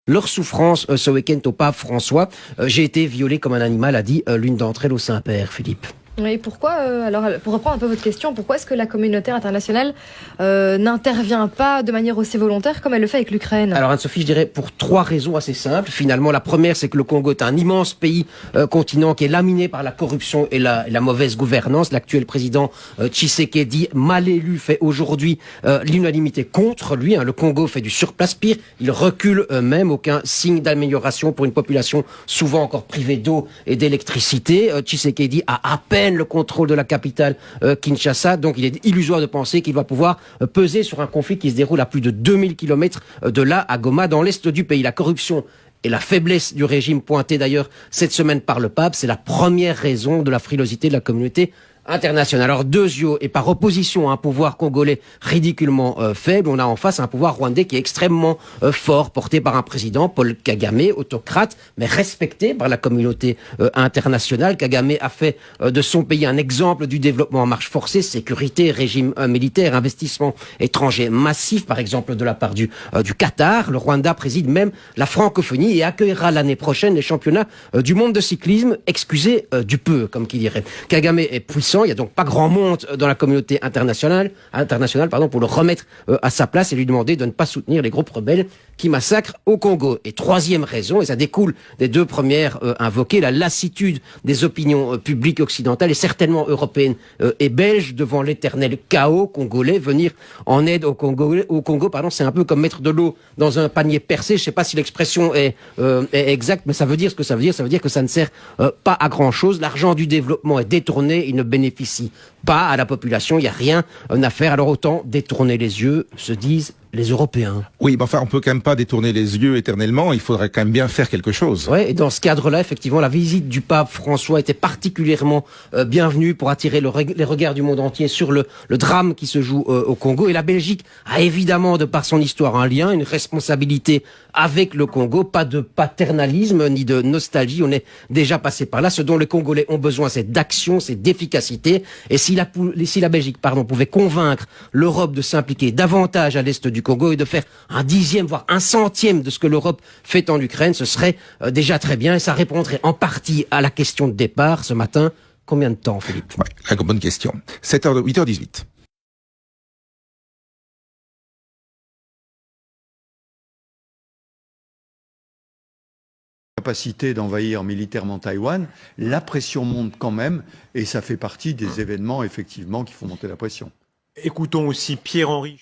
leur souffrance ce week-end au pape François. J'ai été violé comme un animal, a dit l'une d'entre elles au Saint-Père, Philippe. Oui, pourquoi, alors, pour reprendre un peu votre question, pourquoi est-ce que la communauté internationale n'intervient pas de manière aussi volontaire comme elle le fait avec l'Ukraine? Alors Anne-Sophie, je dirais pour 3 raisons assez simples. Finalement, la première, c'est que le Congo est un immense pays, continent qui est laminé par la corruption et la mauvaise gouvernance. L'actuel président Tshisekedi, mal élu, fait aujourd'hui l'unanimité contre lui. Le Congo fait du surplace, pire, il recule même, aucun signe d'amélioration pour une population souvent encore privée d'eau et d'électricité. Tshisekedi a à peine le contrôle de la capitale Kinshasa, donc il est illusoire de penser qu'il va pouvoir peser sur un conflit qui se déroule à plus de 2000 km de là, à Goma, dans l'est du pays. La corruption et la faiblesse du régime, pointée d'ailleurs cette semaine par le pape, c'est la première raison de la frilosité de la communauté internationale. Alors deux yeux, et par opposition à un pouvoir congolais ridiculement faible, on a en face un pouvoir rwandais qui est extrêmement fort, porté par un président, Paul Kagame, autocrate, mais respecté par la communauté internationale. Kagame a fait de son pays un exemple du développement en marche forcée, sécurité, régime militaire, investissement étranger massif, par exemple de la part du Qatar. Le Rwanda préside même la francophonie et accueillera l'année prochaine les championnats du monde de cyclisme, excusez du peu, comme qui dirait. Kagame est puissant. Il n'y a donc pas grand monde dans la communauté internationale pour le remettre à sa place et lui demander de ne pas soutenir les groupes rebelles qui massacrent au Congo. Et troisième raison, et ça découle des deux premières invoquées, la lassitude des opinions publiques occidentales et certainement européennes et belges devant l'éternel chaos congolais. Venir en aide au Congo, c'est un peu comme mettre de l'eau dans un panier percé. Je ne sais pas si l'expression est exacte, mais ça veut dire ce que ça veut dire. Ça veut dire que ça ne sert pas à grand-chose. L'argent du développement est détourné, il ne bénéficie pas à la population, il n'y a rien à faire. Alors autant détourner les yeux, se disent les Européens. Oui, mais enfin, on peut quand même pas détourner les yeux éternellement, il faudrait quand même bien faire quelque chose. Ouais, et dans ce cadre-là, effectivement, la visite du pape François était particulièrement bienvenue pour attirer les regards du monde entier sur le drame qui se joue au Congo. Et la Belgique a évidemment, de par son histoire, un lien, une responsabilité avec le Congo. Pas de paternalisme ni de nostalgie, on est déjà passé par là. Ce dont les Congolais ont besoin, c'est d'action, c'est d'efficacité. Et si la Belgique, pouvait convaincre l'Europe de s'impliquer davantage à l'est du Congo et de faire un 10e, voire un 100e de ce que l'Europe fait en Ukraine, ce serait déjà très bien et ça répondrait en partie à la question de départ ce matin. Combien de temps, Philippe? Ouais, la bonne question. 8h18. Capacité d'envahir militairement Taïwan, la pression monte quand même et ça fait partie des événements effectivement qui font monter la pression. Écoutons aussi Pierre-Henri.